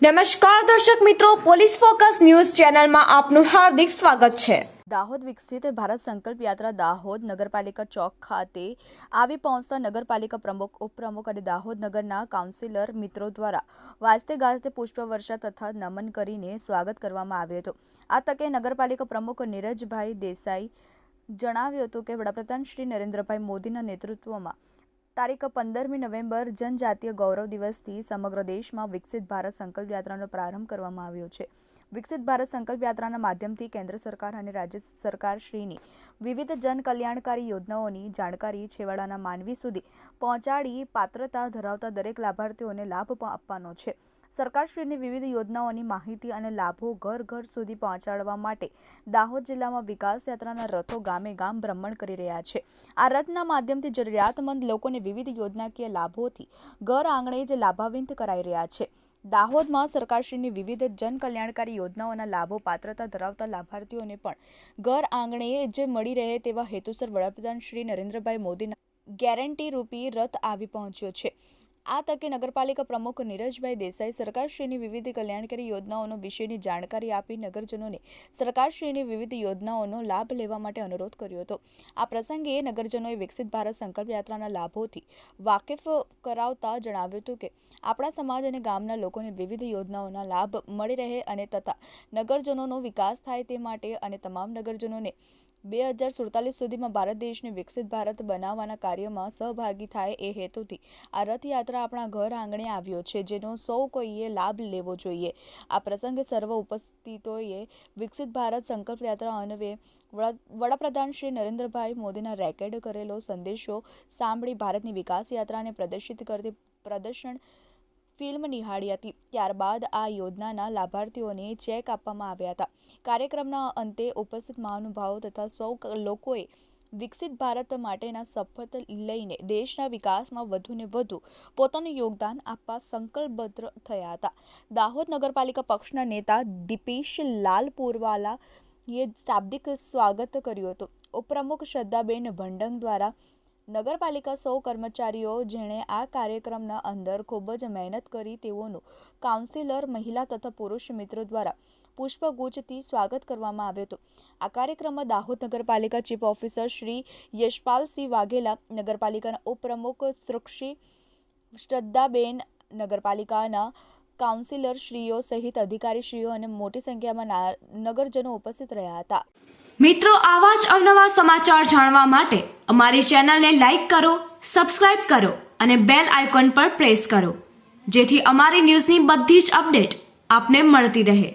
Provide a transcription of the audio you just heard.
નમસ્કાર દર્શક મિત્રો, પોલીસ ફોકસ ન્યૂઝ ચેનલમાં આપનું હાર્દિક સ્વાગત છે। દાહોદ વિકસિત ભારત સંકલ્પ યાત્રા દાહોદ નગરપાલિકા ચોક ખાતે આવી પહોંચતા નગરપાલિકા પ્રમુખ, ઉપપ્રમુખ અને દાહોદ નગરના કાઉન્સિલર મિત્રો દ્વારા વાજતે ગાજતે પુષ્પવર્ષા તથા નમન કરીને સ્વાગત કરવામાં આવ્યું હતું। આ તકે નગરપાલિકા પ્રમુખ નીરજભાઈ દેસાઈ જણાવ્યું હતું કે વડાપ્રધાન શ્રી નરેન્દ્રભાઈ મોદીના નેતૃત્વમાં તારીખ 15મી નવેમ્બર જનજાતીય ગૌરવ દિવસથી સમગ્ર દેશમાં વિકસિત ભારત સંકલ્પ યાત્રાનો પ્રારંભ કરવામાં આવ્યો છે। વિકસિત ભારત સંકલ્પ યાત્રાના માધ્યમથી કેન્દ્ર સરકાર અને રાજ્ય સરકારશ્રીની વિવિધ જન કલ્યાણકારી યોજનાઓની જાણકારી છેવાડાના માનવી સુધી પહોંચાડી પાત્રતા ધરાવતા દરેક લાભાર્થીઓને લાભ આપવાનો છે। સરકારશ્રીની વિવિધ યોજનાઓની માહિતી અને લાભો ઘર ઘર સુધી પહોંચાડવા માટે દાહોદ જિલ્લામાં વિકાસ યાત્રાના રથો ગામે ગામ ભ્રમણ કરી રહ્યા છે। આ રથના માધ્યમથી જરૂરિયાતમંદ લોકોને વિવિધ યોજનાકીય લાભોથી ઘર આંગણે જ લાભાન્વિત કરાઈ રહ્યા છે। દાહોદમાં સરકારશ્રીની વિવિધ જન કલ્યાણકારી યોજનાઓના લાભો પાત્રતા ધરાવતા લાભાર્થીઓને પણ ઘર આંગણે જ મળી રહે તેવા હેતુસર વડાપ્રધાન શ્રી નરેન્દ્રભાઈ મોદીના ગેરંટી રૂપી રથ આવી પહોંચ્યો છે। આ તકે નગરપાલિકા પ્રમુખ નીરજભાઈ દેસાઈ સરકારશ્રીની વિવિધ કલ્યાણકારી યોજનાઓનો વિશેની જાણકારી આપી નગરજનોને સરકારશ્રીની વિવિધ યોજનાઓનો લાભ લેવા માટે અનુરોધ કર્યો હતો। આ પ્રસંગે નગરજનોએ વિકસિત ભારત સંકલ્પ યાત્રાના લાભોથી વાકેફ કરાવતા જણાવ્યું હતું કે આપણા સમાજ અને ગામના લોકોને વિવિધ યોજનાઓના લાભ મળી રહે અને તથા નગરજનોનો વિકાસ થાય તે માટે અને તમામ નગરજનોને 2047 સુધીમાં ભારત દેશને વિકસિત ભારત બનાવવાના કાર્યમાં સહભાગી થાય એ હેતુથી આ રથયાત્રા આપણા ઘર આંગણે આવ્યો છે, જેનો સૌ કોઈએ લાભ લેવો જોઈએ। આ પ્રસંગે સર્વ ઉપસ્થિતોએ વિકસિત ભારત સંકલ્પ યાત્રા અન્વયે વડાપ્રધાન શ્રી નરેન્દ્રભાઈ મોદીના રેકોર્ડ કરેલો સંદેશો સાંભળી ભારતની વિકાસ યાત્રાને પ્રદર્શિત કરતી પ્રદર્શન ફિલ્મ નિહાળી હતી। ત્યારબાદ આ યોજનાના લાભાર્થીઓને ચેક આપવામાં આવ્યા હતા। કાર્યક્રમના અંતે ઉપસ્થિત મહાનુભાવો તથા સૌ લોકોએ વિકસિત ભારત માટેના શપથ લઈને દેશના વિકાસમાં વધુને વધુ પોતાનું યોગદાન આપવા સંકલ્પબદ્ધ થયા હતા। દાહોદ નગરપાલિકા પક્ષના નેતા દીપેશ લાલ પુરવાલાએ શાબ્દિક સ્વાગત કર્યું હતું। ઉપપ્રમુખ શ્રદ્ધાબેન ભંડંગ દ્વારા નગરપાલિકા સૌ કર્મચારીઓ જેણે આ કાર્યક્રમના અંદર ખૂબ જ મહેનત કરી તેઓનું કાઉન્સિલર મહિલા તથા પુરુષ મિત્રો દ્વારા પુષ્પગુચ્છથી સ્વાગત કરવામાં આવ્યું હતું। આ કાર્યક્રમમાં દાહોદ નગરપાલિકા ચીફ ઓફિસર શ્રી યશપાલસિંહ વાઘેલા, નગરપાલિકાના ઉપપ્રમુખ શ્રી શ્રદ્ધાબેન, નગરપાલિકાના કાઉન્સિલર શ્રીઓ સહિત અધિકારીશ્રીઓ અને મોટી સંખ્યામાં નગરજનો ઉપસ્થિત રહ્યા હતા। મિત્રો, આવા જ અવનવા સમાચાર જાણવા માટે અમારી ચેનલને લાઈક કરો, સબસ્ક્રાઇબ કરો અને બેલ આઇકોન પર પ્રેસ કરો, જેથી અમારી ન્યૂઝની બધી જ અપડેટ આપને મળતી રહે।